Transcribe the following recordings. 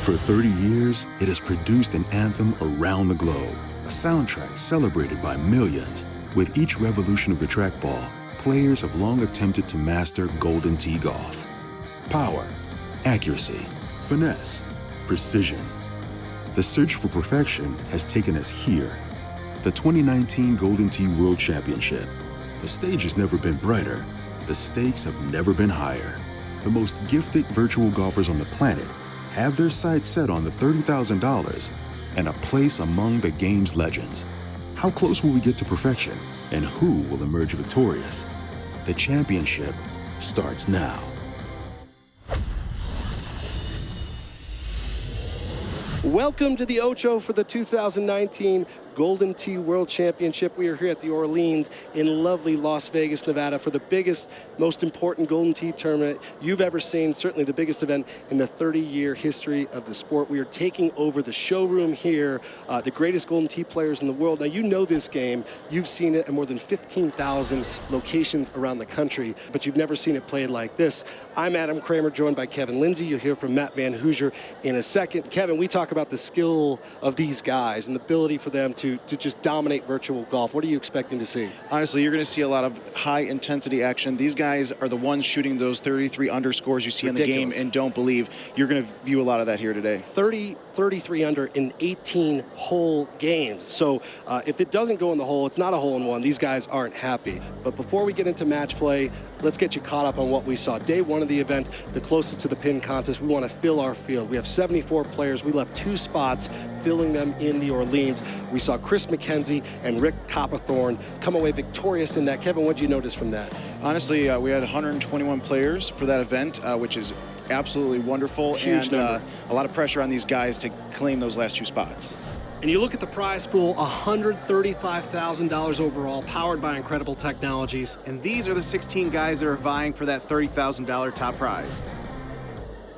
For 30 years, it has produced an anthem around the globe, a soundtrack celebrated by millions. With each revolution of the trackball, players have long attempted to master Golden Tee Golf. Power, accuracy, finesse, precision. The search for perfection has taken us here. The 2019 Golden Tee World Championship. The stage has never been brighter. The stakes have never been higher. The most gifted virtual golfers on the planet have their sights set on the $30,000 and a place among the game's legends. How close will we get to perfection, and who will emerge victorious? The championship starts now. Welcome to the Ocho for the 2019 Golden Tee World Championship. We are here at the Orleans in lovely Las Vegas, Nevada for the biggest, most important Golden Tee tournament you've ever seen, certainly the biggest event in the 30-year history of the sport. We are taking over the showroom here, the greatest Golden Tee players in the world. Now, you know this game. You've seen it at more than 15,000 locations around the country, but you've never seen it played like this. I'm Adam Kramer, joined by Kevin Lindsay. You'll hear from Matt Van Hoosier in a second. Kevin, we talk about the skill of these guys and the ability for them to just dominate virtual golf. What are you expecting to see? Honestly, you're going to see a lot of high-intensity action. These guys are the ones shooting those 33 underscores you see in the game and don't believe. You're going to view a lot of that here today. 33 under in 18 hole games. So if it doesn't go in the hole, it's not a hole-in-one. These guys aren't happy. But before we get into match play, let's get you caught up on what we saw. Day one of the event, the closest to the pin contest. We want to fill our field. We have 74 players. We left 2 spots, filling them in the Orleans. We saw Chris McKenzie and Rick Copperthorne come away victorious in that. Kevin, what did you notice from that? Honestly, we had 121 players for that event, which is absolutely wonderful. Huge number. A lot of pressure on these guys to claim those last 2 spots. And you look at the prize pool, $135,000 overall, powered by incredible technologies. And these are the 16 guys that are vying for that $30,000 top prize.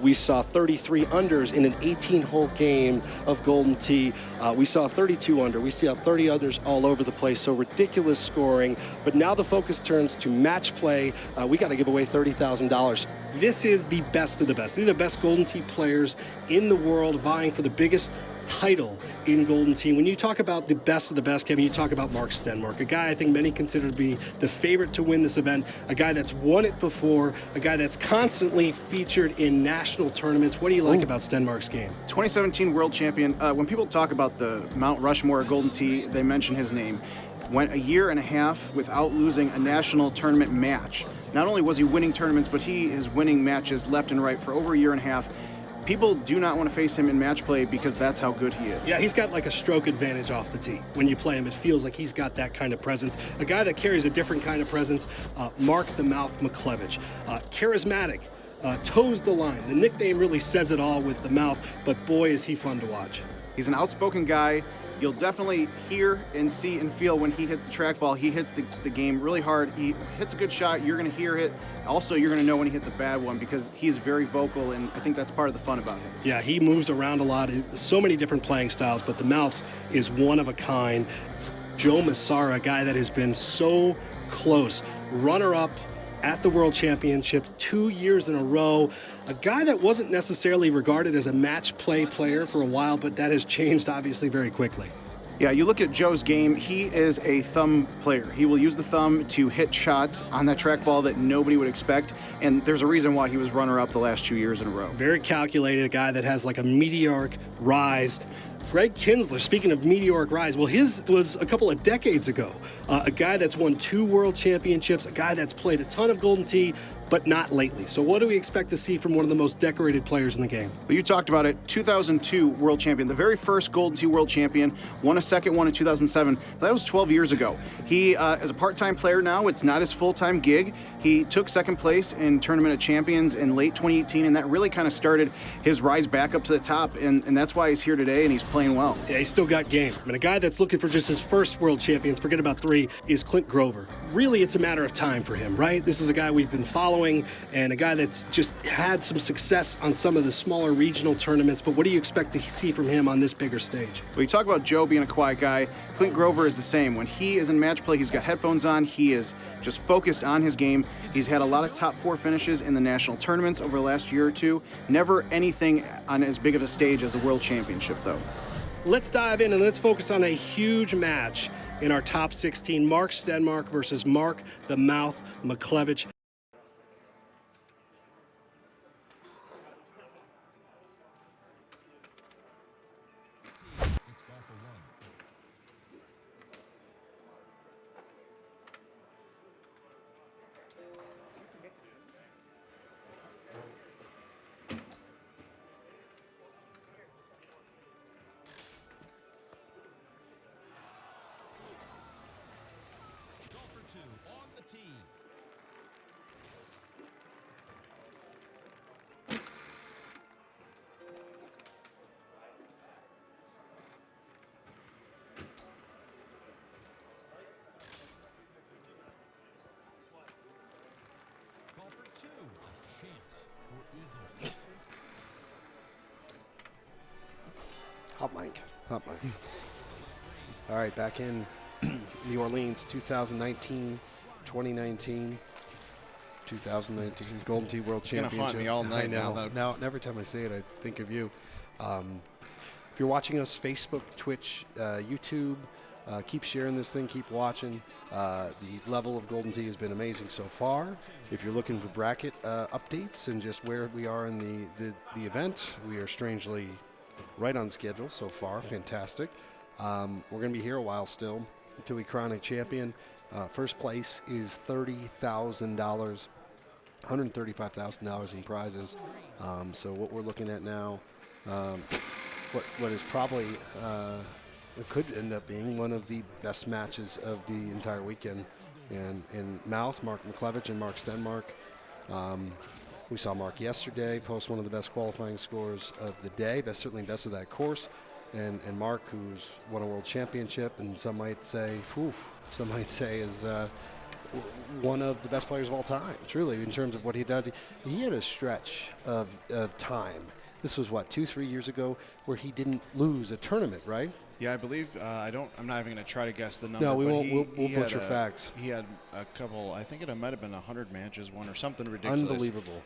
We saw 33 unders in an 18-hole game of Golden Tee. We saw 32 under. We saw 30 others all over the place, so ridiculous scoring. But now the focus turns to match play. We got to give away $30,000. This is the best of the best. These are the best Golden Tee players in the world vying for the biggest title in Golden Tee. When you talk about the best of the best, Kevin, you talk about Mark Stenmark, a guy I think many consider to be the favorite to win this event, a guy that's won it before, a guy that's constantly featured in national tournaments. What do you like about Stenmark's game? 2017 world champion. When people talk about the Mount Rushmore Golden Tee, they mention his name. Went a year and a half without losing a national tournament match. Not only was he winning tournaments, but he is winning matches left and right for over a year and a half. People do not want to face him in match play because that's how good he is. Yeah, he's got like a stroke advantage off the tee. When you play him, it feels like he's got that kind of presence. A guy that carries a different kind of presence, Mark the Mouth McClevich. Charismatic, toes the line. The nickname really says it all with the mouth, but boy, is he fun to watch. He's an outspoken guy. You'll definitely hear and see and feel when he hits the trackball. He hits the game really hard. He hits a good shot. You're going to hear it. Also, you're going to know when he hits a bad one because he's very vocal, and I think that's part of the fun about him. Yeah, he moves around a lot. So many different playing styles, but the Mouth is one of a kind. Joe Massara, a guy that has been so close. Runner-up at the World Championship 2 years in a row. A guy that wasn't necessarily regarded as a match play player for a while, but that has changed obviously very quickly. Yeah, you look at Joe's game, he is a thumb player. He will use the thumb to hit shots on that trackball that nobody would expect, and there's a reason why he was runner-up the last 2 years in a row. Very calculated, a guy that has like a meteoric rise. Greg Kinsler, speaking of meteoric rise, well, his was a couple of decades ago. A guy that's won 2 world championships, a guy that's played a ton of Golden Tee, but not lately. So what do we expect to see from one of the most decorated players in the game? Well, you talked about it, 2002 world champion, the very first Golden Tee world champion, won a second one in 2007. That was 12 years ago. He is a part-time player now. It's not his full-time gig. He took second place in Tournament of Champions in late 2018, and that really kind of started his rise back up to the top, and that's why he's here today, and he's playing well. Yeah, he's still got game. I mean, a guy that's looking for just his first world champions, forget about 3, is Clint Grover. Really, it's a matter of time for him, right? This is a guy we've been following, and a guy that's just had some success on some of the smaller regional tournaments, but what do you expect to see from him on this bigger stage? Well, you talk about Joe being a quiet guy. Clint Grover is the same. When he is in match play, he's got headphones on. He is just focused on his game. He's had a lot of top 4 finishes in the national tournaments over the last year or two. Never anything on as big of a stage as the World Championship, though. Let's dive in and let's focus on a huge match in our top 16. Mark Stenmark versus Mark the Mouth McClevich. Hot mic. All right, back in New Orleans, 2019, 2019, 2019 Golden Tee World Championship. It's gonna haunt me all night. I know. Now, every time I say it, I think of you. If you're watching us, Facebook, Twitch, YouTube, keep sharing this thing, keep watching. The level of Golden Tee has been amazing so far. If you're looking for bracket updates and just where we are in the event, we are strangely right on schedule so far. Fantastic. We're going to be here a while still until we crown a champion. First place is $30,000, $135,000 in prizes. So what we're looking at now, what is probably it could end up being one of the best matches of the entire weekend. And in Mouth, Mark McClevich and Mark Stenmark. We saw Mark yesterday post one of the best qualifying scores of the day, certainly best of that course. And Mark, who's won a world championship, and some might say is one of the best players of all time, truly, in terms of what he did. He had a stretch of time. This was, 2-3 years ago, where he didn't lose a tournament, right? Yeah, I believe. I'm not even going to try to guess the number. No, we won't. We'll butcher facts. He had a couple. I think it might have been 100 matches won or something ridiculous. Unbelievable.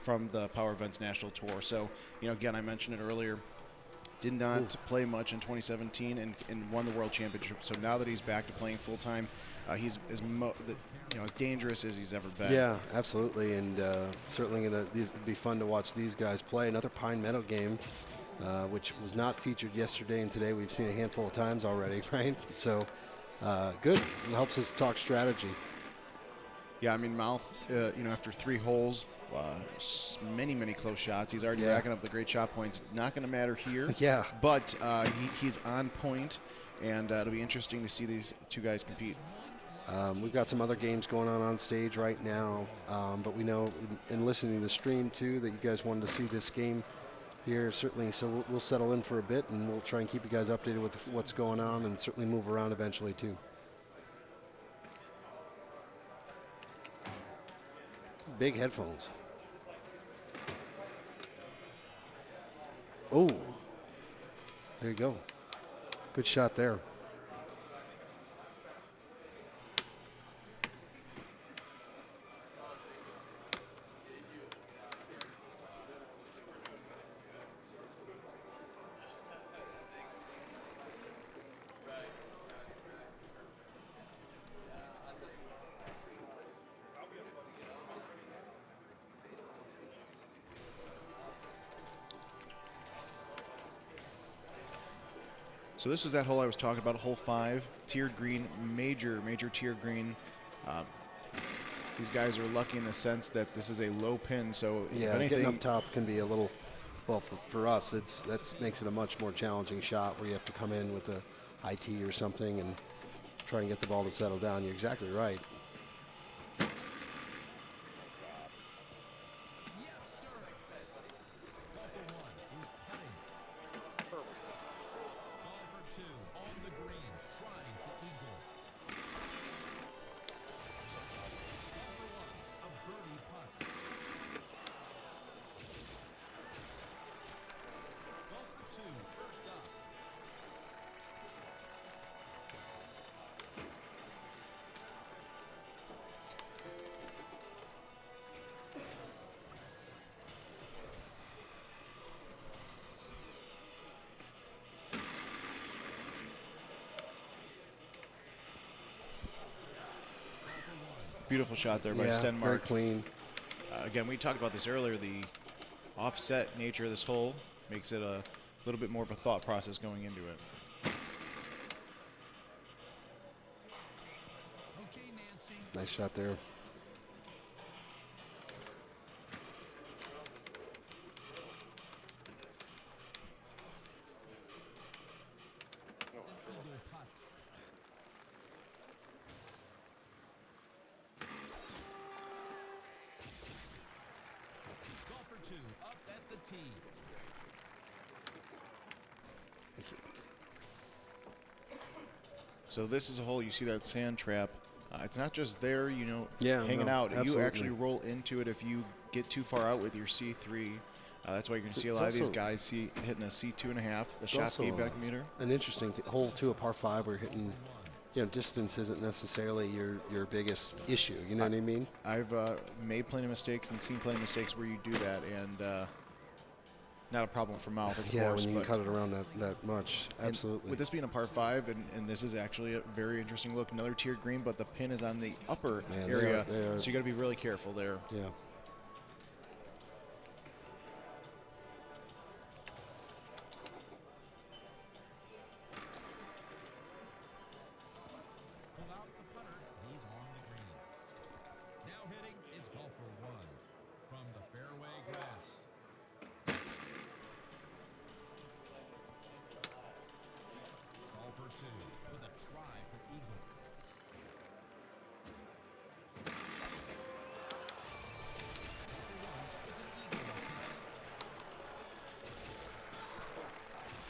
From the Power Events National Tour. So, again, I mentioned it earlier. Did not play much in 2017 and won the World Championship. So now that he's back to playing full time, he's as dangerous as he's ever been. Yeah, absolutely, and certainly it'd be fun to watch these guys play. Another Pine Meadow game, which was not featured yesterday and today. We've seen a handful of times already, right? So good. It helps us talk strategy. Yeah, I mean, Mouth, after 3 holes, many close shots. He's already racking up the great shot points. Not going to matter here. Yeah. But he's on point, and it'll be interesting to see these two guys compete. We've got some other games going on stage right now, but we know in listening to the stream, too, that you guys wanted to see this game here, certainly. So we'll settle in for a bit, and we'll try and keep you guys updated with what's going on and certainly move around eventually, too. Big headphones. Oh, there you go. Good shot there. So this is that hole I was talking about, hole 5, tiered green, major tiered green. These guys are lucky in the sense that this is a low pin, so yeah, if anything, getting up top can be a little, well, for us, that makes it a much more challenging shot where you have to come in with a high tee or something and try and get the ball to settle down. You're exactly right. Beautiful shot there by Stenmark. Very clean. Again, we talked about this earlier. The offset nature of this hole makes it a little bit more of a thought process going into it. Nice shot there. Golfer 2 up at the tee. So this is a hole, you see that sand trap. It's not just there, hanging out. Absolutely. You actually roll into it if you get too far out with your C3. That's why you're going to see a lot of these guys hitting a C2.5, the shot feedback meter. An interesting hole, too, a par 5 where you're hitting, distance isn't necessarily your biggest issue. You know what I mean? I've made plenty of mistakes and seen plenty of mistakes where you do that, and not a problem for mouth, of course. When you can cut it around that much. Absolutely. With this being a par 5, and this is actually a very interesting look, another tiered green, but the pin is on the upper area, so you got to be really careful there. Yeah. Pull out the putter. He's on the green. Now hitting is golfer 1 from the fairway grass. Golfer 2 with a try for eagle.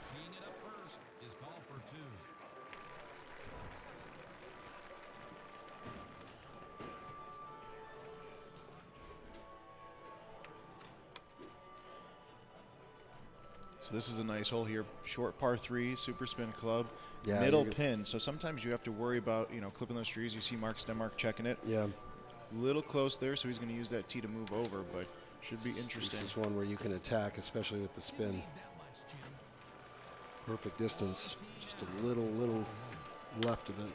Teeing it up first is golfer 2. So this is a nice hole here. Short par 3, super spin club, Yeah, middle pin. So sometimes you have to worry about, clipping those trees. You see Mark Stenmark checking it. Yeah. A little close there, so he's going to use that tee to move over, but should be interesting. This is one where you can attack, especially with the spin. Perfect distance. Just a little left of it.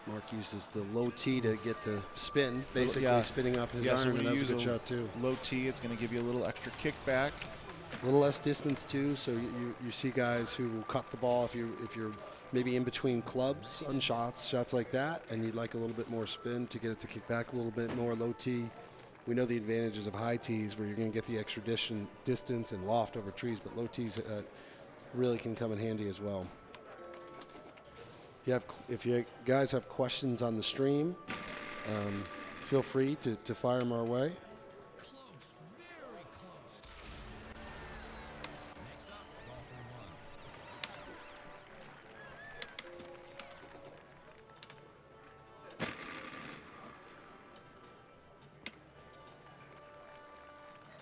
Mark uses the low tee to get the spin, basically spinning up his iron, so and that's a good shot too. Low tee, it's going to give you a little extra kickback. A little less distance too, so you see guys who will cut the ball if you're maybe in between clubs on shots like that, and you'd like a little bit more spin to get it to kick back a little bit more. Low tee, we know the advantages of high tees where you're going to get the extra distance and loft over trees, but low tees really can come in handy as well. If you guys have questions on the stream, feel free to fire them our way. Close, very close. Next up, golfer 1.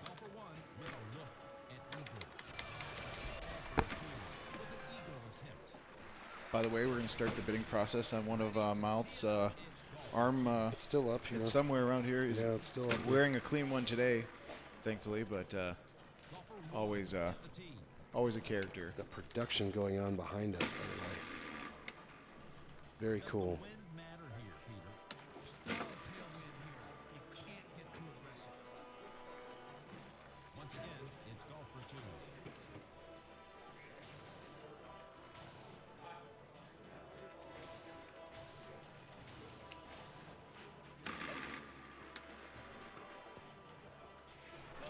Golfer 1 with a look at eagle. Golfer 2 with an eagle attempt. By the way, we're going to start the bidding process on one of Mouth's arm. It's still up here. It's somewhere around here. He's it's still up. wearing a clean one today, thankfully, but always a character. The production going on behind us, by the way. Very cool. Wind matter here, Peter. Strong tailwind here. You can't get too aggressive. Once again, it's golfer 2.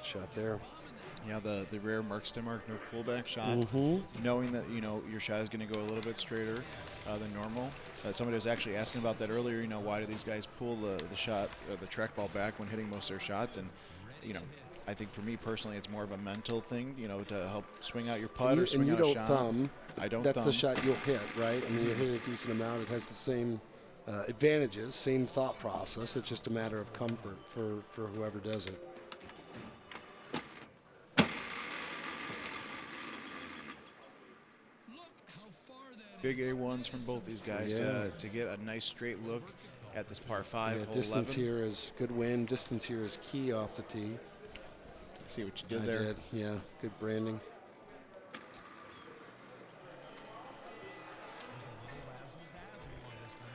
Shot there. Yeah, the rare Mark Stenmark no pullback shot. Knowing that your shot is going to go a little bit straighter than normal. Somebody was actually asking about that earlier. Why do these guys pull the shot, the trackball back when hitting most of their shots? And I think for me personally, it's more of a mental thing. To help swing out your putt or swing out a shot. Thumb. I don't. That's thumb. the shot you'll hit, right? I mean, you hit a decent amount. It has the same advantages, same thought process. It's just a matter of comfort for whoever does it. Big A1s from both these guys to get a nice straight look at this par 5. Hole Distance 11. here is good wind. Distance here is key off the tee. See what you did there. Yeah, good branding. There's a little razzle-dazzle on this one.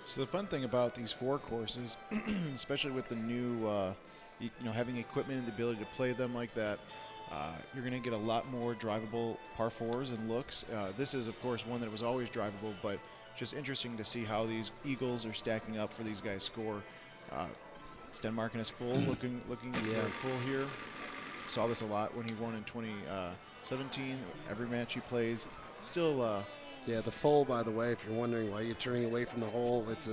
So the fun thing about these 4 courses, especially with the new, having equipment and the ability to play them like that, you're going to get a lot more drivable par 4s and looks. This is, of course, one that was always drivable, but just interesting to see how these eagles are stacking up for these guys' score. Stenmark in his full, looking very full here. Saw this a lot when he won in 2017. Every match he plays, still. Yeah, the full, by the way, if you're wondering why you're turning away from the hole, it's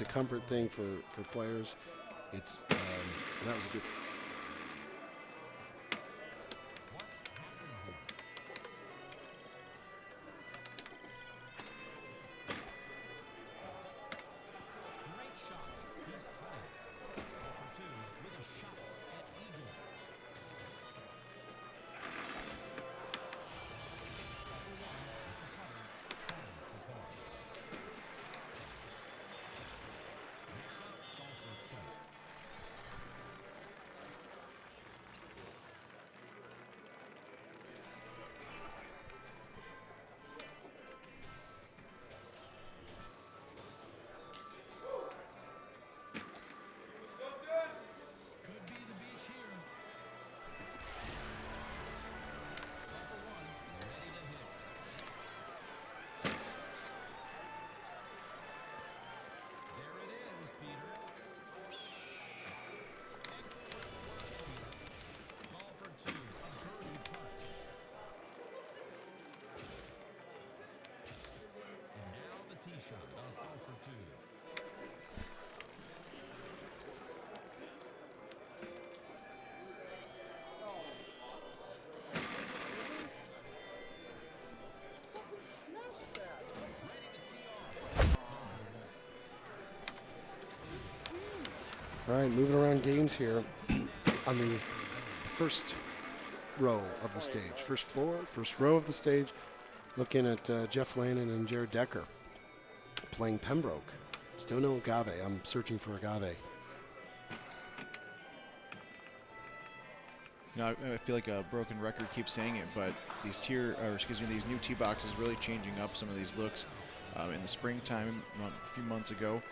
a comfort thing for players. It's that was a good. Great shot. He's putting. Number 2 with a shot at eagle. Next up, golfer 2. Could be the beach here. Golfer 1, ready to hit. There it is, Peter. Excellent work, Peter. Golfer 2, a birdie putt. And now the tee shot of golfer 2. Ready to tee off. All right, moving around games here on the first row of the stage. First floor, first row of the stage. Looking at Jeff Lannon and Jared Decker playing Pembroke. Still no agave. I'm searching for agave. I feel like a broken record keeps saying it, but these new tee boxes really changing up some of these looks. In the springtime, a few months ago,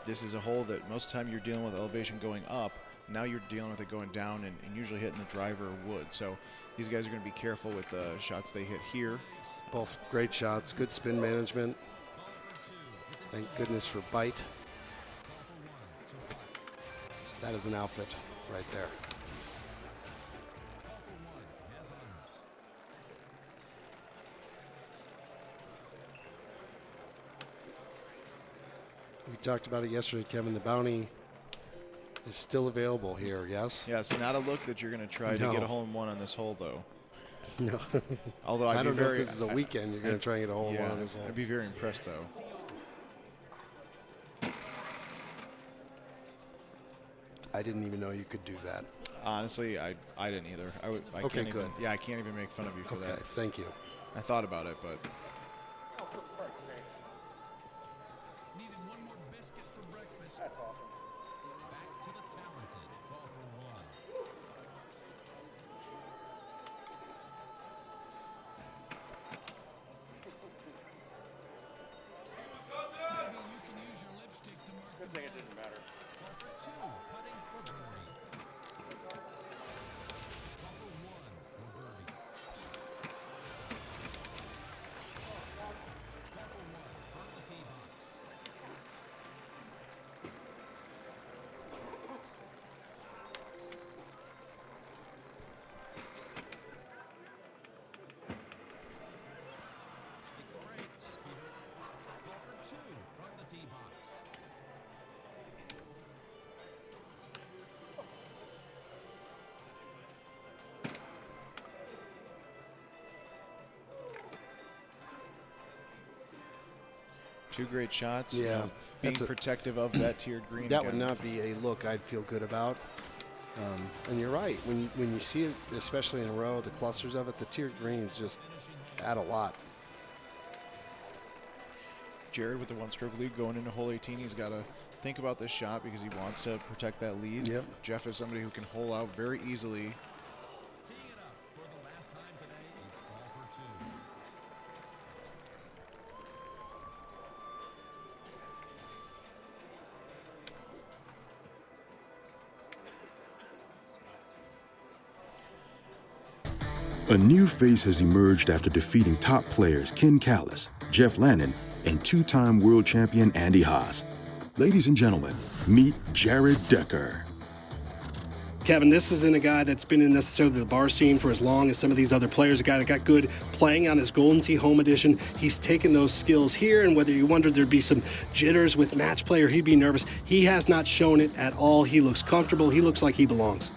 this is a hole that most of the time you're dealing with elevation going up. Now you're dealing with it going down and usually hitting a driver or wood. So these guys are going to be careful with the shots they hit here. Both great shots, good spin management. Thank goodness for bite. That is an outfit right there. We talked about it yesterday, Kevin. The bounty is still available here, yes? Yeah, it's not a look that you're going to try to get a hole-in-one on this hole, though. No. Although I don't know if this is a weekend you're going to try and get a hole-in-one on this hole. I'd be very impressed, though. I didn't even know you could do that. Honestly, I didn't either. Okay, good. I can't even make fun of you for that. Okay, thank you. I thought about it, but Needed one more biscuit for breakfast. That's awesome. Back to the talented golfer 1. Maybe you can use your lipstick to mark. Good thing it didn't matter. Golfer 2, putting for birdie. Golfer 1 for birdie. Golfer 1 from the tee box. Stick the brakes, Peter. Golfer 2 from the tee box. two great shots. Yeah, being protective of that tiered green. That would not be a look I'd feel good about. And you're right. When you see it, especially in a row, the clusters of it, the tiered greens just add a lot. Jared with the one-stroke lead going into hole 18. He's got to think about this shot because he wants to protect that lead. Yep. Jeff is somebody who can hole out very easily. Teeing it up for the last time today, it's golfer 2. A new face has emerged after defeating top players Ken Callis, Jeff Lannon, and two-time world champion Andy Haas. Ladies and gentlemen, meet Jared Decker. Kevin, this isn't a guy that's been in necessarily the bar scene for as long as some of these other players. A guy that got good playing on his Golden Tee Home Edition. He's taken those skills here, and whether you wondered there'd be some jitters with match play or he'd be nervous, he has not shown it at all. He looks comfortable. He looks like he belongs.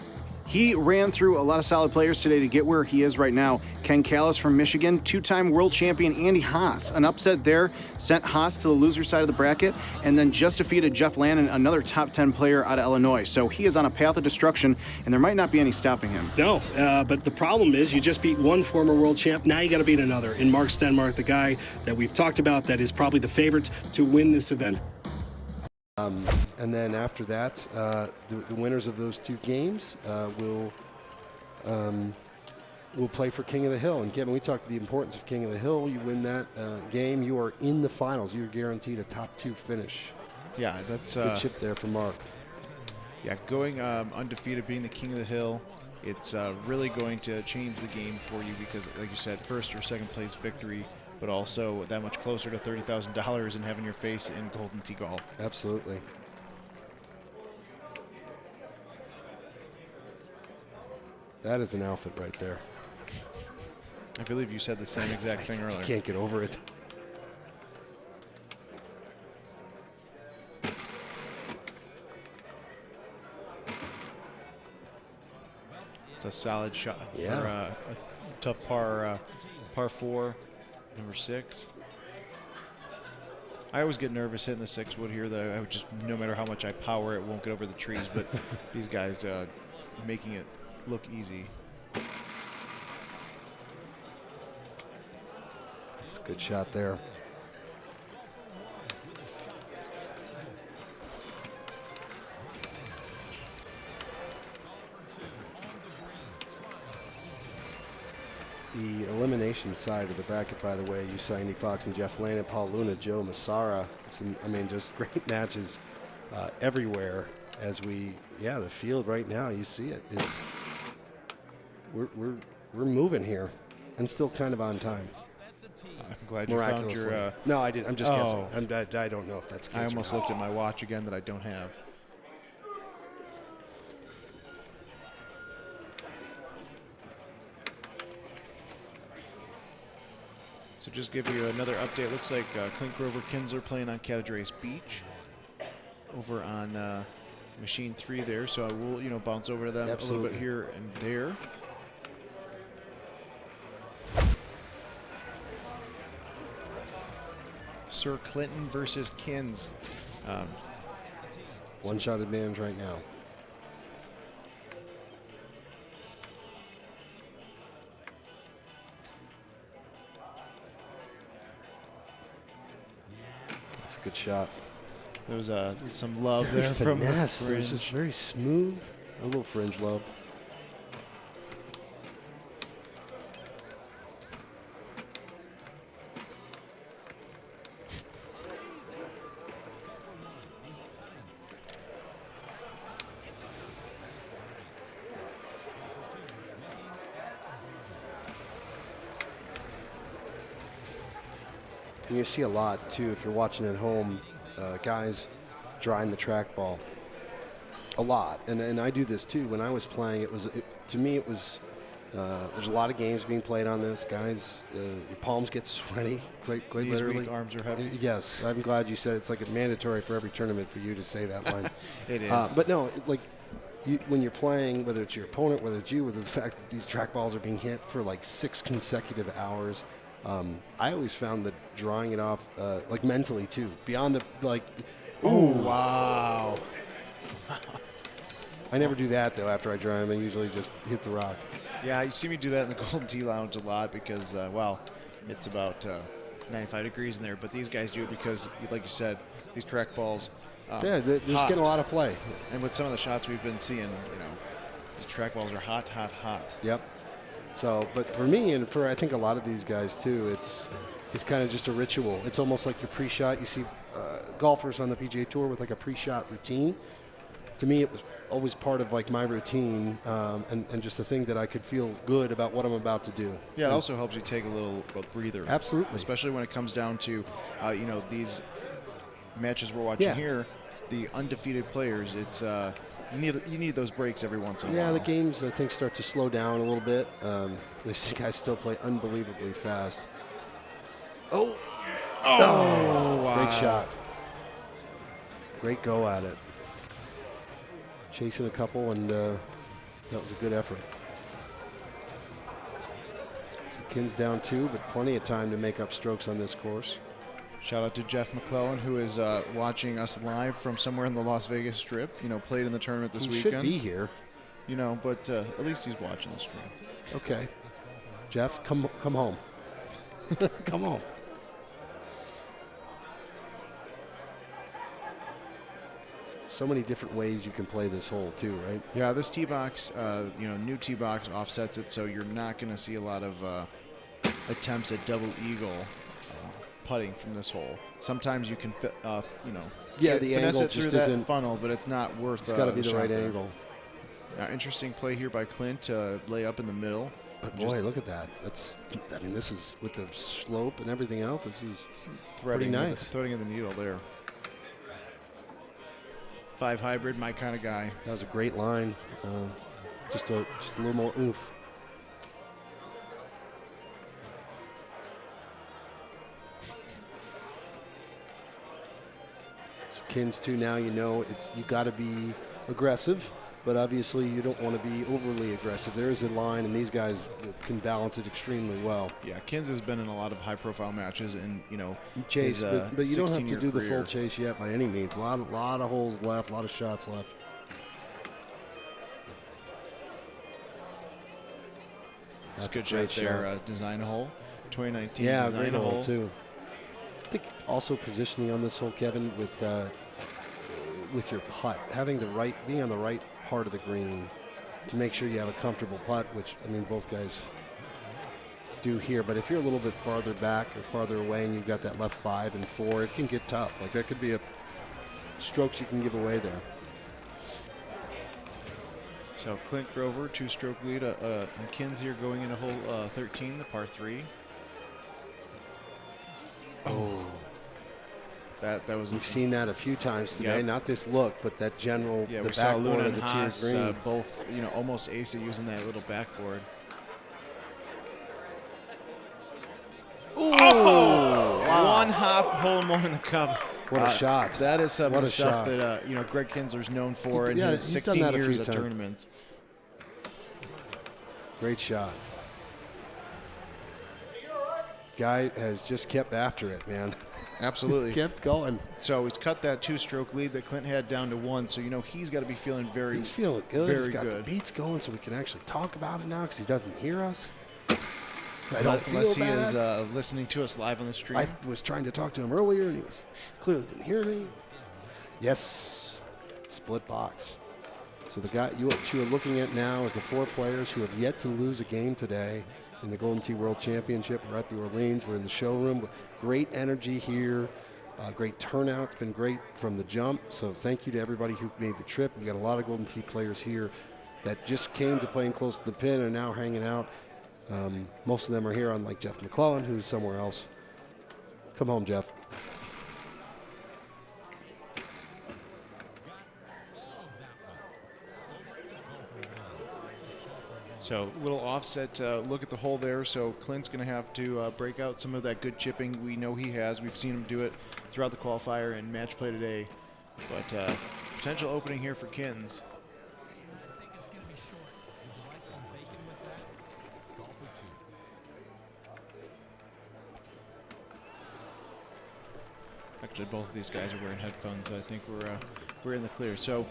He ran through a lot of solid players today to get where he is right now. Ken Callis from Michigan, two-time world champion Andy Haas. An upset there sent Haas to the loser side of the bracket, and then just defeated Jeff Lannon, another top 10 player out of Illinois. So he is on a path of destruction, and there might not be any stopping him. No, but the problem is you just beat one former world champ. Now you got to beat another in Mark Stenmark, the guy that we've talked about that is probably the favorite to win this event. And then after that, the winners of those two games will play for King of the Hill. And Kevin, we talked the importance of King of the Hill. You win that game, you are in the finals. You're guaranteed a top 2 finish. Yeah, that's good chip there for Mark. Yeah, going undefeated, being the King of the Hill, it's really going to change the game for you because, like you said, first or second place victory, but also that much closer to $30,000 and having your face in Golden Tee Golf. Absolutely. That is an outfit right there. I believe you said the same exact thing earlier. I can't get over it. It's a solid shot for Yeah. a tough par 4, number 6. I always get nervous hitting the 6-wood here. That I would just, no matter how much I power, it won't get over the trees. But these guys making it look easy. It's a good shot there. The elimination side of the bracket, by the way, you saw Andy Fox and Jeff Lannon, Paul Luna, Joe Massara. I mean, just great matches everywhere. As the field right now, you see it is. We're moving here, and still kind of on time. I'm glad you found your. No, I didn't. I'm just guessing. I don't know if that's. I almost looked at my watch again that I don't have. So just give you another update. Looks like Clint Grover Kinsler playing on Catadreas Beach over on machine 3 there. So I will, bounce over to them a little bit here and there. Sir Clinton versus Kins. One-shot advantage right now. That's a good shot. There was some love there from the finesse. It was just very smooth. A little fringe love. And you see a lot, too, if you're watching at home, guys drying the trackball. A lot. And I do this, too. When I was playing, to me, it was there's a lot of games being played on this. Guys, your palms get sweaty, quite These literally. weak arms are heavy. Yes. I'm glad you said it's like a mandatory for every tournament for you to say that line. It is. But no, when you're playing, whether it's your opponent, whether it's you, with the fact that these trackballs are being hit for like 6 consecutive hours, I always found that drawing it off, like mentally too, beyond the Oh, wow. I never do that though. After I dry them, I usually just hit the rock. Yeah, you see me do that in the Golden Tee Lounge a lot because, it's about 95 degrees in there. But these guys do it because, like you said, these trackballs. They're just getting a lot of play. And with some of the shots we've been seeing, the trackballs are hot, hot, hot. Yep. So, but for me and for I think a lot of these guys too, it's kind of just a ritual. It's almost like your pre-shot. You see golfers on the PGA Tour with like a pre-shot routine. to me, it was always part of like my routine and just a thing that I could feel good about what I'm about to do. Yeah, it also helps you take a little breather. Absolutely. Especially when it comes down to, these matches we're watching here, the undefeated players. It's you need those breaks every once in a while. Yeah, the games I think start to slow down a little bit. These guys still play unbelievably fast. Oh, wow. Great shot. Great go at it. Chasing a couple, and that was a good effort. So Kins down 2, but plenty of time to make up strokes on this course. Shout out to Jeff McClellan, who is watching us live from somewhere in the Las Vegas Strip. Played in the tournament this weekend. Should be here. But at least he's watching the stream. Okay. Jeff, come home. Come home. So many different ways you can play this hole too, right? Yeah, this tee box, new tee box offsets it, so you're not going to see a lot of attempts at double eagle putting from this hole. Sometimes you can, the angle it just through that isn't funnel, but it's not worth. It's got to be the right there. angle. Interesting play here by Clint to lay up in the middle. But boy, look at that. This is with the slope and everything else. This is pretty nice. Threading in the needle there. 5 hybrid, my kind of guy. That was a great line. Just a little more oomph. So Kins 2 now, you got to be aggressive, but obviously you don't want to be overly aggressive. There is a line, and these guys can balance it extremely well. Yeah, Kins has been in a lot of high-profile matches, and chase, but you don't have to do the career. full chase yet by any means. A lot of holes left, a lot of shots left. That's a good shot there. Design hole, 2019. Yeah, design great hole too. I think also positioning on this hole, Kevin, with your putt, being on the right part of the green to make sure you have a comfortable putt, which both guys do here. But if you're a little bit farther back or farther away and you've got that left 5 and 4, it can get tough. Like that could be a strokes you can give away there. So Clint Grover, 2-stroke lead, and Kins here going into hole 13, the par 3. Oh. That was. We've seen that a few times today. Yep. Not this look, but that general. Yeah, the we saw Luna of the and Haas, green. both almost ace it using that little backboard. Oh! Wow. One hop, hole more in the cup. What a shot! That is some of the stuff that Greg Kinsler's known for in his 16 years of tournaments. Great shot. Guy has just kept after it, man. Absolutely. Kept going. So he's cut that 2-stroke lead that Clint had down to 1. So he's got to be feeling very. He's feeling good. Very he's got good. the beats going, so we can actually talk about it now because he doesn't hear us. I don't Unless feel bad. He is listening to us live on the stream. I was trying to talk to him earlier, and he clearly didn't hear me. Yes, split box. So the guy what you are looking at now is the 4 players who have yet to lose a game today in the Golden Tee World Championship. We're at the Orleans. We're in the showroom. Great energy here. Great turnout. It's been great from the jump. So thank you to everybody who made the trip. We got a lot of Golden Tee players here that just came to playing close to the pin and are now hanging out. Most of them are here, unlike Jeff McClellan, who's somewhere else. Come home, Jeff. So a little offset look at the hole there. So Clint's going to have to break out some of that good chipping we know he has. We've seen him do it throughout the qualifier and match play today. But potential opening here for Kins. Actually, both of these guys are wearing headphones. I think we're in the clear. So,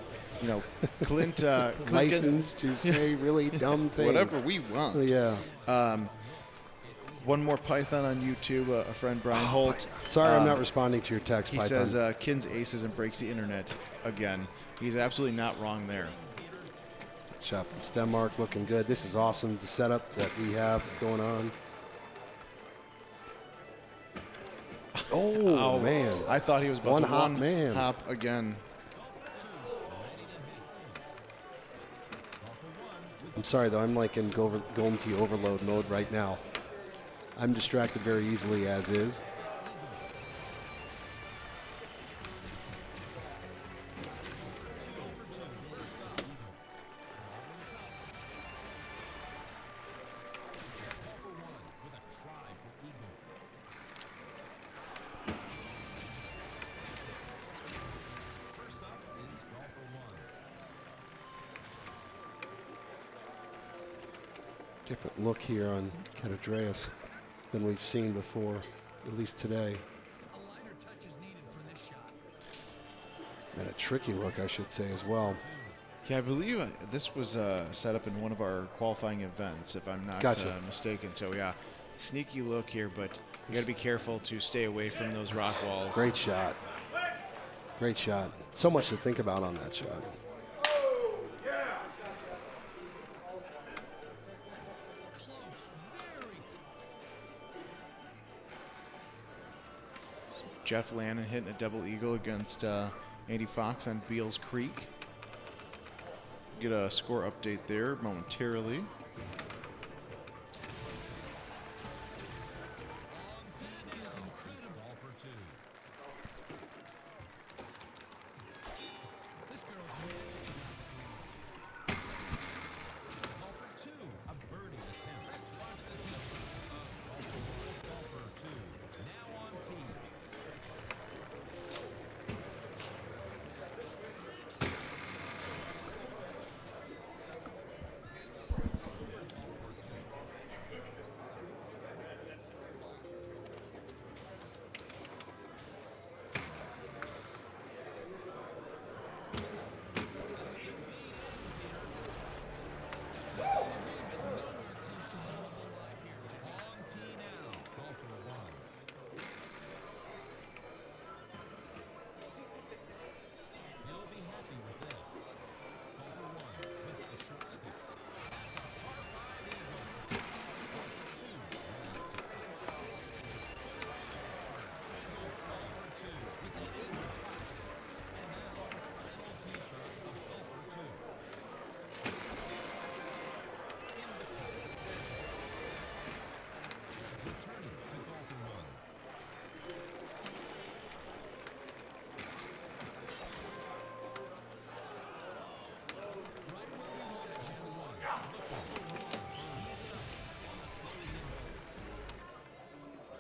Clint licensed to say really dumb things. Whatever we want. Yeah. One more Python on YouTube. A friend, Brian Holt. Sorry, I'm not responding to your text. He Python. says Kins aces and breaks the internet again. He's absolutely not wrong there. Shot from Stenmark looking good. This is awesome. The setup that we have going on. Oh, man. I thought he was about one to hop man. hop again. I'm sorry, though. I'm like in Golden Tee overload mode right now. I'm distracted very easily as is. Different look here on Katadreas than we've seen before, at least today. And a tricky look, I should say, as well. Yeah, I believe this was set up in one of our qualifying events, if I'm not mistaken. So, yeah, sneaky look here, but you got to be careful to stay away from those rock walls. Great shot. Great shot. So much to think about on that shot. Jeff Lannon hitting a double eagle against Andy Fox on Beals Creek. Get a score update there momentarily.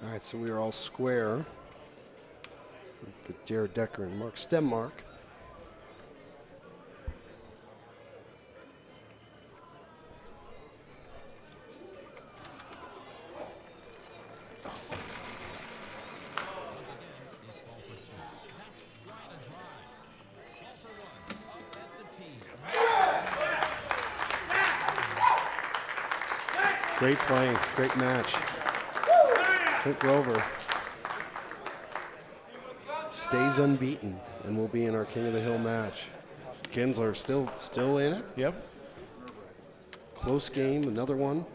All right, so we are all square with Jared Decker and Mark Stenmark. Great playing, great match. Clint Grover stays unbeaten and will be in our King of the Hill match. Kinsler still in it. Yep. Close game, another one.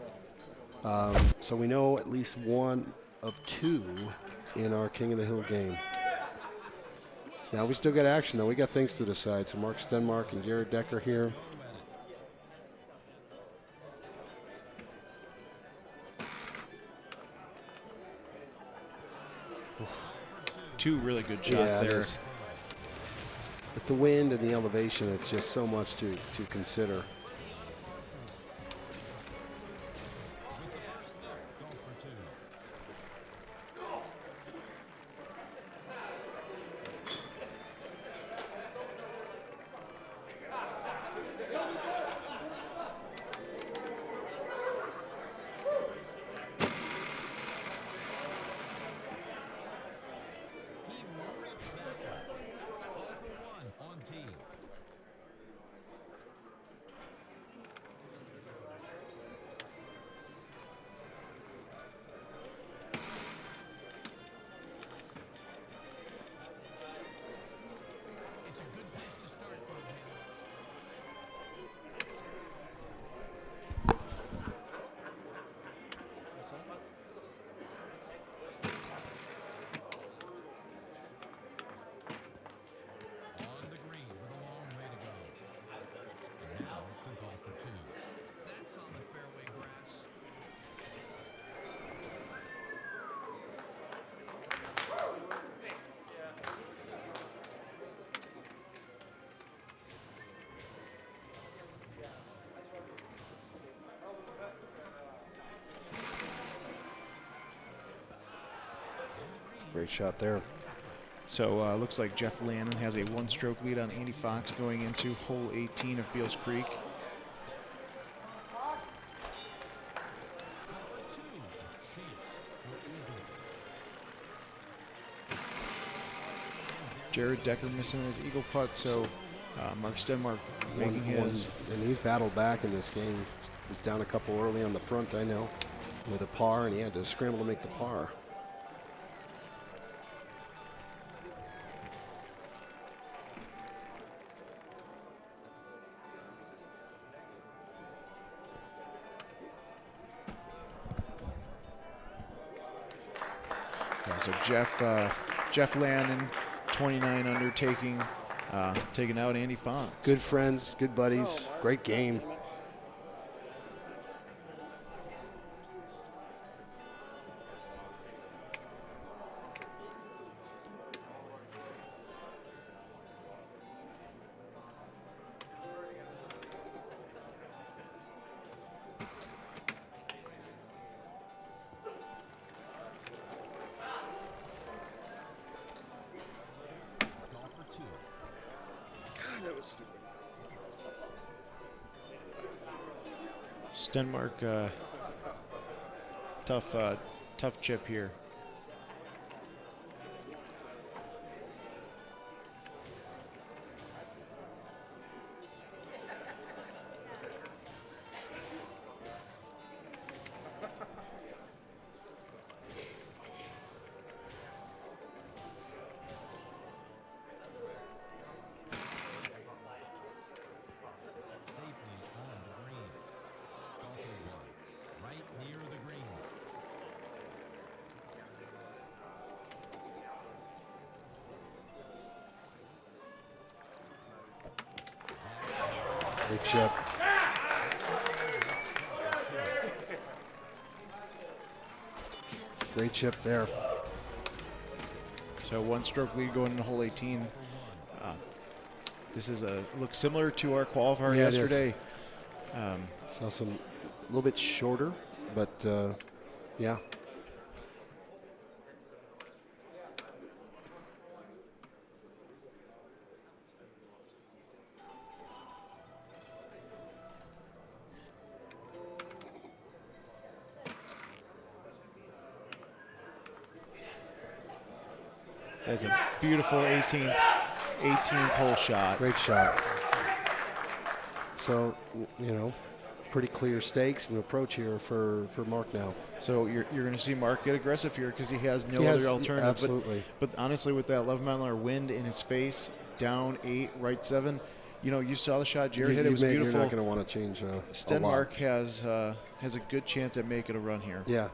So we know at least one of two in our King of the Hill game. Now we still got action though. We got things to decide. So Mark Stenmark and Jared Decker here. Two really good shots there. With the wind and the elevation, it's just so much to consider. Great shot there. So looks like Jeff Lannon has a 1-stroke lead on Andy Fox going into hole 18 of Beals Creek. Jared Decker missing his eagle putt, so Mark Stenmark making his. And he's battled back in this game. He's down a couple early on the front, I know, with a par, and he had to scramble to make the par. Yeah, so Jeff Lannon, 29 under, taking out Andy Fox. Good friends, good buddies, great game. Stenmark, tough chip here. Great chip. Great chip there. So 1-stroke lead going into hole 18. This is looks similar to our qualifier yesterday. Saw some a little bit shorter, but yeah. That's a beautiful 18th hole shot. Great shot. So, you know, pretty clear stakes and approach here for Mark now. So you're going to see Mark get aggressive here because he has no other alternative. Absolutely. But honestly, with that 11-mile-an-hour wind in his face, down 8, right 7, you know, you saw the shot Jared hit. It was beautiful. You're not going to want to change Stenmark has a good chance at making a run here. Yeah.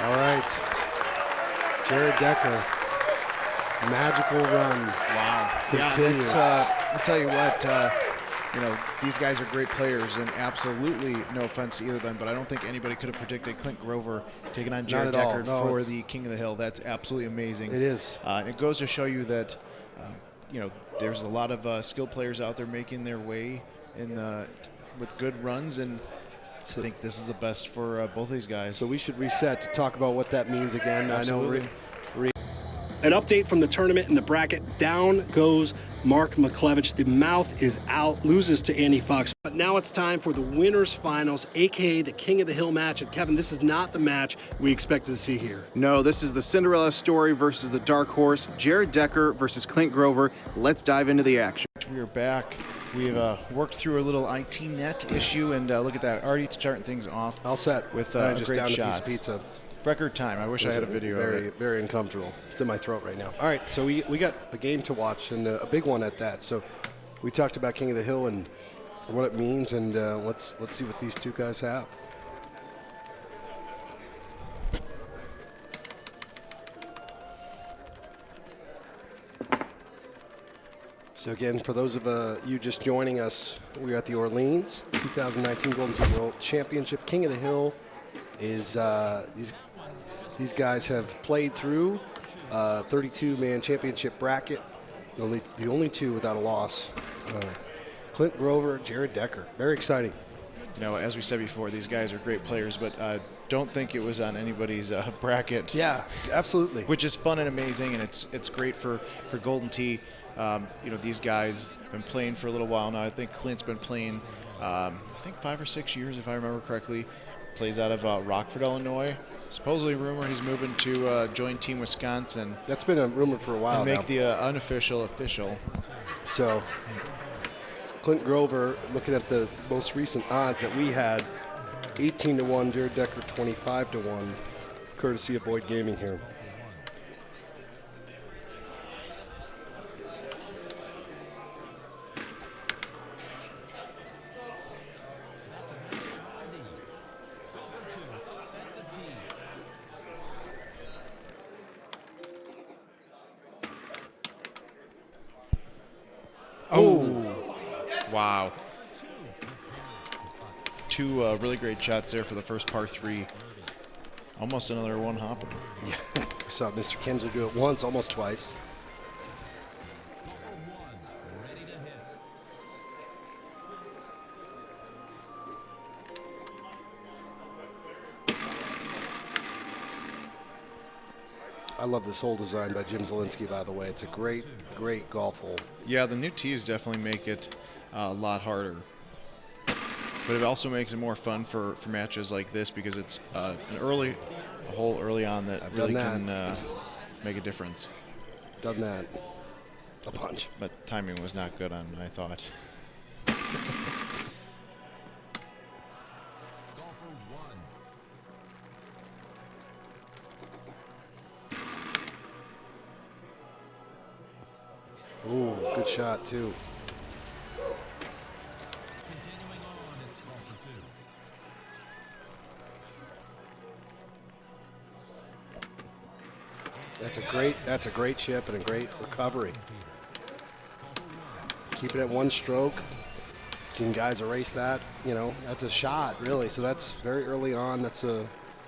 All right, Jared Decker, magical run. Wow. Continues. Yeah, I'll tell you what, you know, these guys are great players, and absolutely no offense to either of them, but I don't think anybody could have predicted Clint Grover taking on Jared Decker for the King of the Hill. That's absolutely amazing. It is. And it goes to show you that, you know, there's a lot of skilled players out there making their way with good runs, and I think this is the best for both of these guys. So we should reset to talk about what that means again. Absolutely. I know. An update from the tournament in the bracket. Down goes Mark McClevich. The mouth is out, loses to Andy Fox. But now it's time for the winners finals, aka the King of the Hill match. And Kevin, this is not the match we expected to see here. No, this is the Cinderella story versus the dark horse, Jared Decker versus Clint Grover. Let's dive into the action. We are back. We've worked through a little IT net issue, and look at that, already starting things off. All set with a just great down shot. A piece of pizza. Record time. I wish I had a video very, of it. Very uncomfortable. It's in my throat right now. All right, so we got a game to watch, and a big one at that. So we talked about King of the Hill and what it means, and let's see what these two guys have. So again, for those of you just joining us, we're at the Orleans 2019 Golden Tee World Championship. King of the Hill is these guys have played through 32-man championship bracket. The only two without a loss. Clint Grover, Jared Decker. Very exciting. You know, as we said before, these guys are great players, but don't think it was on anybody's bracket. Yeah, absolutely. Which is fun and amazing, and it's great for Golden Tee. You know, these guys have been playing for a little while now. I think Clint's been playing, I think 5 or 6 years, if I remember correctly. Plays out of Rockford, Illinois. Supposedly, rumor he's moving to join Team Wisconsin. That's been a rumor for a while and make now. the unofficial official. So, Clint Grover, looking at the most recent odds that we had, 18-1, Jared Decker 25-1, courtesy of Boyd Gaming here. Wow. Two really great shots there for the first par 3. Almost another one hopping. Yeah, we saw Mr. Kinzer do it once, almost twice. I love this hole design by Jim Zielinski, by the way. It's a great, great golf hole. Yeah, the new tees definitely make it a lot harder. But it also makes it more fun for matches like this because it's a hole early on that really can make a difference. Done that a bunch. But timing was not good on, I thought. Ooh, good shot, too. Continuing on, it's call for 2. That's a great chip and a great recovery. Keep it at one stroke. Seen guys erase that, you know, that's a shot, really. So that's very early on. That's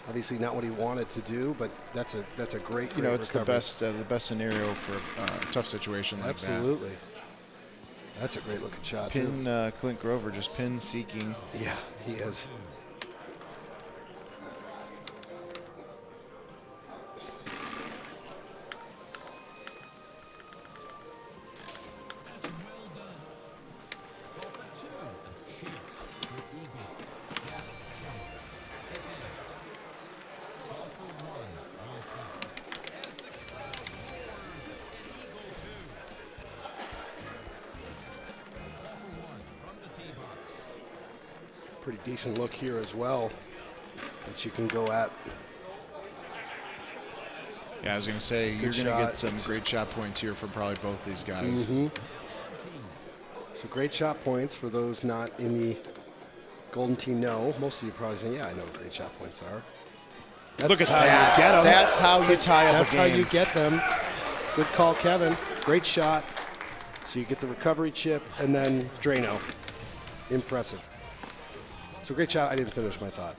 obviously not what he wanted to do, but that's a great, You know, it's recovery. the best scenario for a tough situation like Absolutely. That's a great looking shot, too. that. Clint Grover just pin seeking. Yeah, he is. Pretty decent look here as well that you can go at. Yeah, I was going to say, Good you're going to shot. get some great shot points here from probably both these guys. Mm-hmm. So great shot points for those not in the Golden Tee know. Most of you probably say, yeah, I know what great shot points are. That's Look at how that. you get them. That's how you tie up a That's how game. you get them. Good call, Kevin. Great shot. So you get the recovery chip and then Drano. Impressive. So great shot. I didn't finish my thought.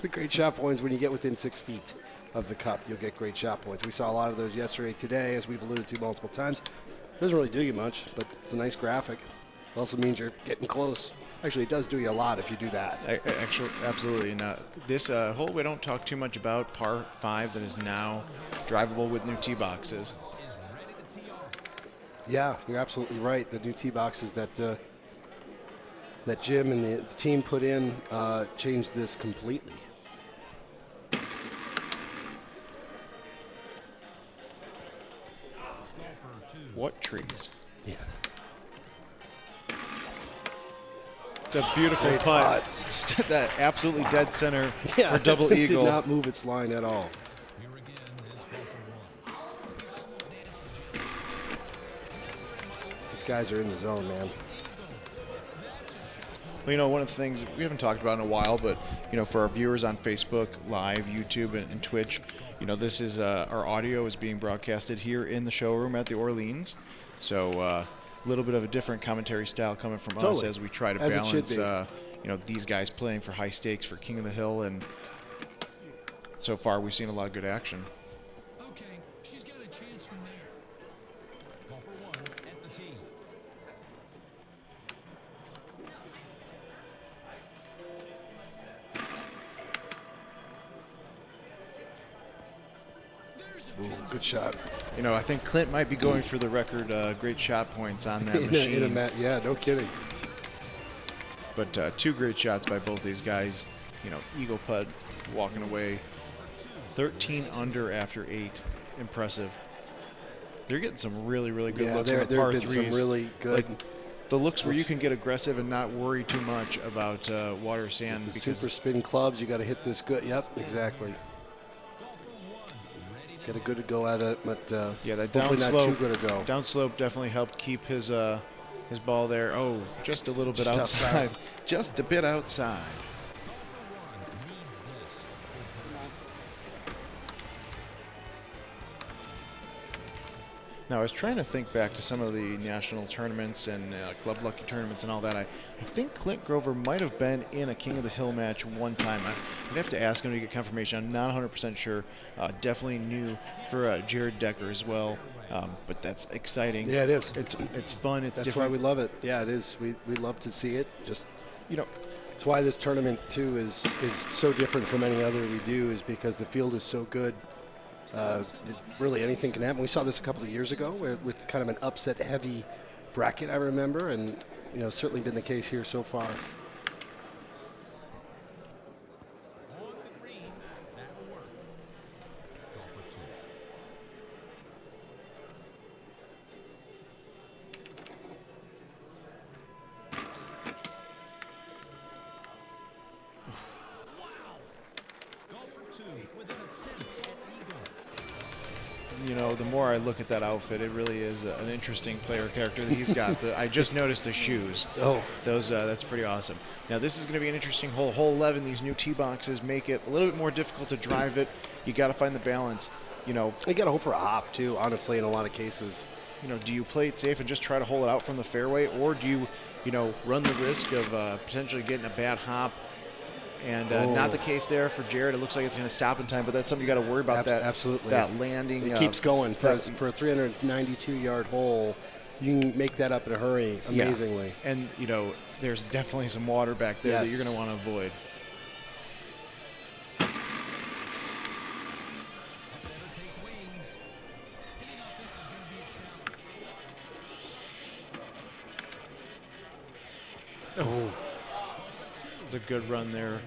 The great shot points, when you get within 6 feet of the cup, you'll get great shot points. We saw a lot of those yesterday, today, as we've alluded to multiple times. Doesn't really do you much, but it's a nice graphic. It also means you're getting close. Actually, it does do you a lot if you do that. Actually, absolutely. Now, this hole we don't talk too much about, par 5, that is now drivable with new tee boxes. Yeah, you're absolutely right. The new tee boxes that that Jim and the team put in changed this completely. What trees? Yeah. It's a beautiful Great putt. putts. Just that absolutely dead center Yeah, for double it eagle. did not move its line at all. Here again is call for 1. These guys are in the zone, man. Well, you know, one of the things we haven't talked about in a while, but, you know, for our viewers on Facebook, Live, YouTube, and Twitch, you know, this is our audio is being broadcasted here in the showroom at the Orleans. So little bit of a different commentary style coming from us as we try to As it should balance, be. these guys playing for high stakes for King of the Hill, and so far we've seen a lot of good action. Okay, she's got a chance from there. Call for one at the tee. Ooh, good shot. I think Clint might be going for the record great shot points on that machine. Yeah, no kidding. But 2 great shots by both these guys. Eagle putt walking away. 13 under after 8. Impressive. They're getting some really, really good looks in the par there have been 3s. some really good. The looks where you can get aggressive and not worry too much about water, sand. The because super spin clubs, you got to hit this good. Yep, exactly. Get a good go at it, but yeah, that hopefully down not slope, too good a go. down slope definitely helped keep his ball there. Oh, just a little bit Just outside. Just a bit outside. Now, I was trying to think back to some of the national tournaments and Club Lucky tournaments and all that. I think Clint Grover might have been in a King of the Hill match one time. I'd have to ask him to get confirmation. I'm not 100% sure. Definitely new for Jared Decker as well. But that's exciting. Yeah, it is. It's fun. It's That's different. why we love it. Yeah, it is. We love to see it. Just it's why this tournament too is so different from any other we do, is because the field is so good. Really anything can happen. We saw this a couple of years ago with kind of an upset-heavy bracket, I remember, and certainly been the case here so far. On the green, that'll work. Call for 2. Call for 2 with an attempt at eagle. The more I look at that outfit, it really is an interesting player character that he's got. I just noticed the shoes. Oh, Those that's pretty awesome. Now this is going to be an interesting hole. Hole 11. These new tee boxes make it a little bit more difficult to drive it. You got to find the balance. you got to hope for a hop too. Honestly, in a lot of cases. Do you play it safe and just try to hold it out from the fairway, or do you, run the risk of potentially getting a bad hop? And not the case there for Jared. It looks like it's going to stop in time, but that's something you got to worry about. Absolutely. That landing. It keeps going for a 392-yard hole. You can make that up in a hurry, amazingly. Yeah. And there's definitely some water back there that you're going to want to avoid. Oh, it's a good run there.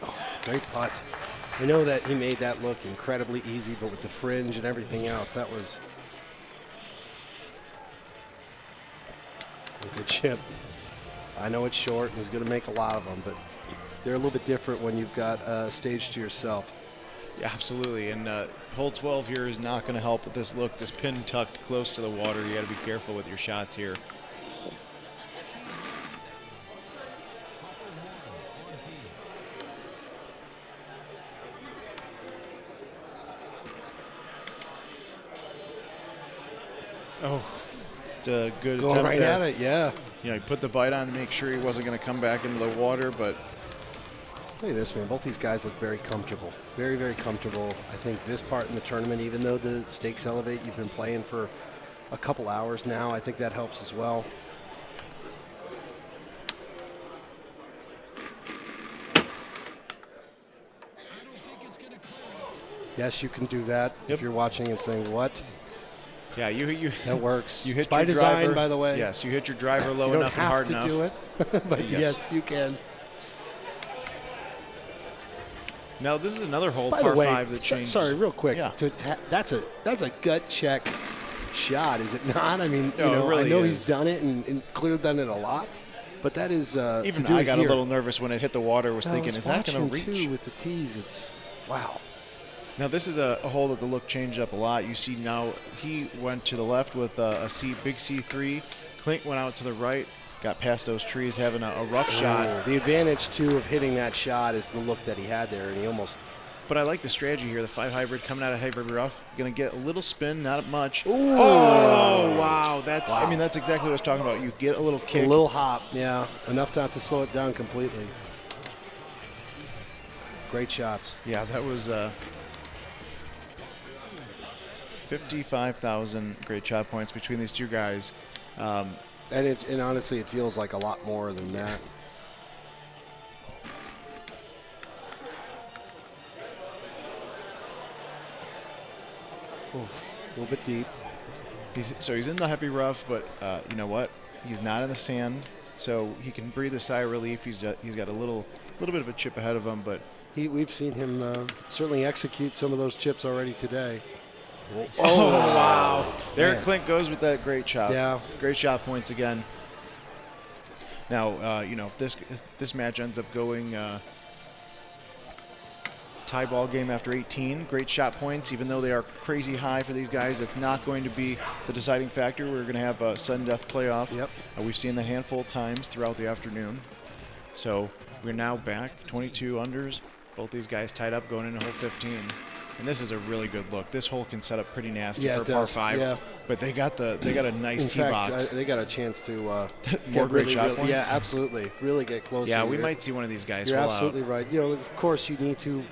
Oh, great putt. I know that he made that look incredibly easy, but with the fringe and everything else, that was a good chip. I know it's short, and he's going to make a lot of them, but they're a little bit different when you've got a stage to yourself. Yeah, absolutely. And hole 12 here is not going to help with this look. This pin tucked close to the water. You got to be careful with your shots here. Oh, it's a good Going attempt right there. at it, yeah. He put the bite on to make sure he wasn't going to come back into the water, but I'll tell you this, man, both these guys look very comfortable. Very, very comfortable. I think this part in the tournament, even though the stakes elevate, you've been playing for a couple hours now, I think that helps as well. Yes, you can do that if you're watching and saying, what? yeah, you That works. You hit It's by your design, driver, by the way. Yes, you hit your driver low You don't enough and hard have enough. to do it, but Yes. yes, you can. Now this is another hole, By par the way, 5 that changed. sorry, real quick. Yeah. That's a gut check shot, is it not? I mean, No, it really I know is. he's done it and clearly done it a lot, but that is Even to do I it got here. a little nervous when it hit the water. Was I thinking, was is that going to watching, reach? too, with the tees? It's wow. Now this is a hole that the look changed up a lot. You see now he went to the left with a big C3. Clint went out to the right, got past those trees, having a rough shot. The advantage too of hitting that shot is the look that he had there, and he almost But I like the strategy here. The 5 hybrid coming out of hybrid rough. Going to get a little spin, not much. Ooh. Oh, wow. I mean, that's exactly what I was talking about. You get a little kick. A little hop, yeah. Enough not to slow it down completely. Great shots. Yeah, that was 55,000 great shot points between these two guys. And honestly, it feels like a lot more than that. Ooh, a little bit deep. He's in the heavy rough, but you know what? He's not in the sand, so he can breathe a sigh of relief. He's got a little bit of a chip ahead of him, but We've seen him certainly execute some of those chips already today. Oh, wow. There Klink goes with that great shot. Yeah. Great shot points again. Now, you know, if this match ends up going tie ball game after 18, great shot points, even though they are crazy high for these guys, it's not going to be the deciding factor. We're going to have a sudden death playoff. Yep. We've seen that handful of times throughout the afternoon. So we're now back 22 unders. Both these guys tied up going into hole 15. And this is a really good look. This hole can set up pretty nasty for a par 5. Yeah. But they got a nice tee box. They got a chance to more great shot points. Yeah, absolutely. Really get closer. Yeah, we might see one of these guys. You're roll absolutely out. right. You know, of course, you need to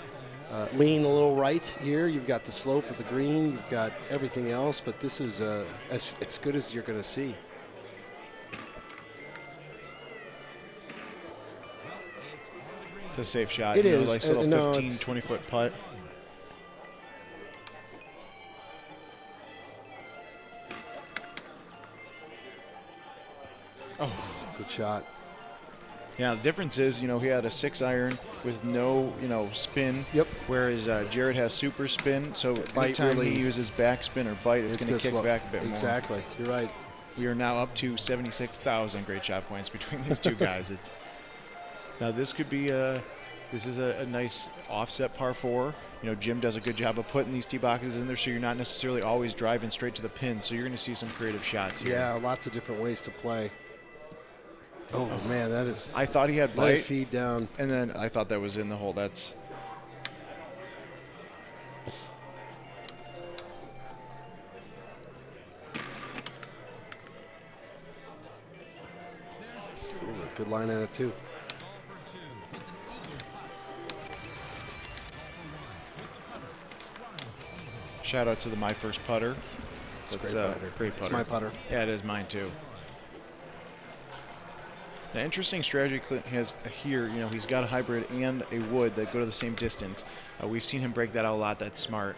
lean a little right here. You've got the slope of the green. You've got everything else. But this is as good as you're going to see. It's a safe shot. It you know, is. Like a little No, 15, 20-foot putt. Oh, good shot. Yeah, the difference is, you know, he had a 6-iron with no, you know, spin. Yep. Whereas Jared has super spin, so anytime really, he uses backspin or bite, it's going to kick back a bit more. Exactly. You're right. We are now up to 76,000 great shot points between these two guys. Now this could be this is a nice offset par 4. You know, Jim does a good job of putting these tee boxes in there, so you're not necessarily always driving straight to the pin. So you're going to see some creative shots here. Yeah, lots of different ways to play. Oh man, that is. I thought he had let it bite, feed down, and then I thought that was in the hole. That's. Ooh, good line at it too. Shout out to the My First Putter. It's great putter. It's my putter. Yeah, it is mine too. An interesting strategy Clint has here. You know, he's got a hybrid and a wood that go to the same distance. We've seen him break that out a lot. That's smart.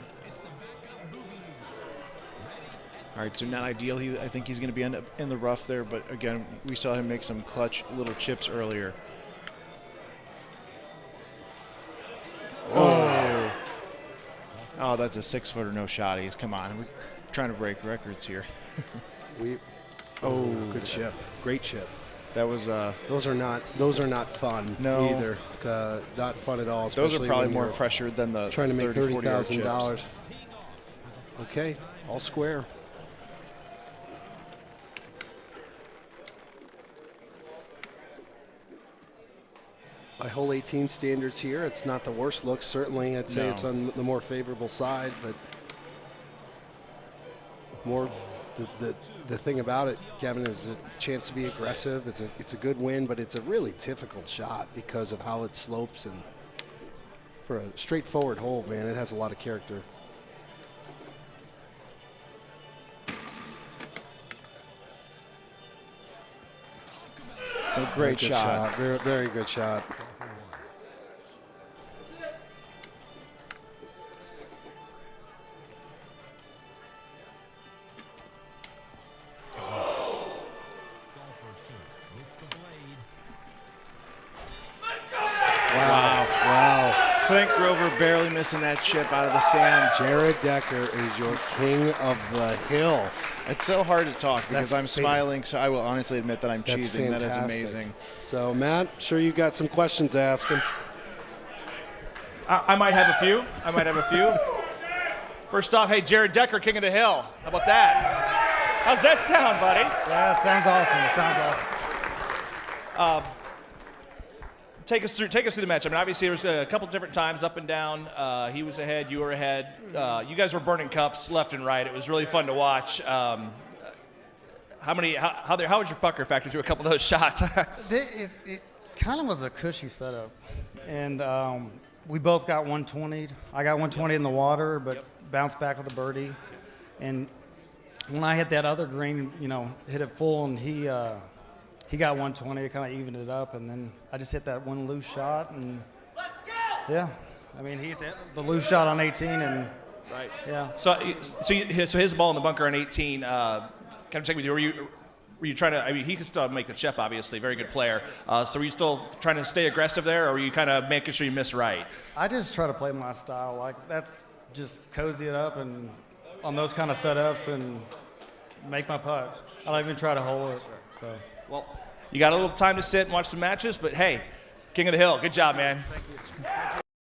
All right, so not ideal. I think he's going to be in the rough there, but again, we saw him make some clutch little chips earlier. Oh, that's a 6-footer, no shotties. Come on, we're trying to break records here. Good chip. Great chip. That was Those are not fun either. Not fun at all. Those are especially probably when more you're pressure than the trying to make $30,000, $30,000. Okay, all square. By hole 18 standards here, it's not the worst look. Certainly, I'd say it's on the more favorable side, but more the thing about it, Kevin, is a chance to be aggressive. It's a good win, but it's a really difficult shot because of how it slopes, and for a straightforward hole, man, it has a lot of character. It's a great shot. Very, very good shot. Wow. Klink Grover barely missing that chip out of the sand. Jared Decker is your king of the hill. It's so hard to talk because That's I'm smiling, so I will honestly admit that I'm That's cheesing. fantastic. That is amazing. So, Matt, sure you got some questions to ask him. I might have a few. First off, hey, Jared Decker, king of the hill. How about that? How's that sound, buddy? Yeah, it sounds awesome. Take us through the match. I mean, obviously there was a couple different times up and down. He was ahead, you were ahead. You guys were burning cups left and right. It was really fun to watch. How was your pucker factor through a couple of those shots? It kind of was a cushy setup, and we both got 120. I got 120 in the water, but bounced back with a birdie. And when I hit that other green, hit it full, and he got 120. It kind of evened it up, and then I just hit that one loose shot, and yeah, I mean he hit the loose shot on 18, and right, yeah. So his ball in the bunker on 18. Kind of check with you. Were you trying to? I mean, he could still make the chip, obviously, very good player. So were you still trying to stay aggressive there, or were you kind of making sure you miss right? I just try to play my style. Like that's just cozy it up and on those kind of setups and make my putt. I don't even try to hole it. So. Well, you got a little time to sit and watch some matches, but hey, King of the Hill, good job, man. Thank you.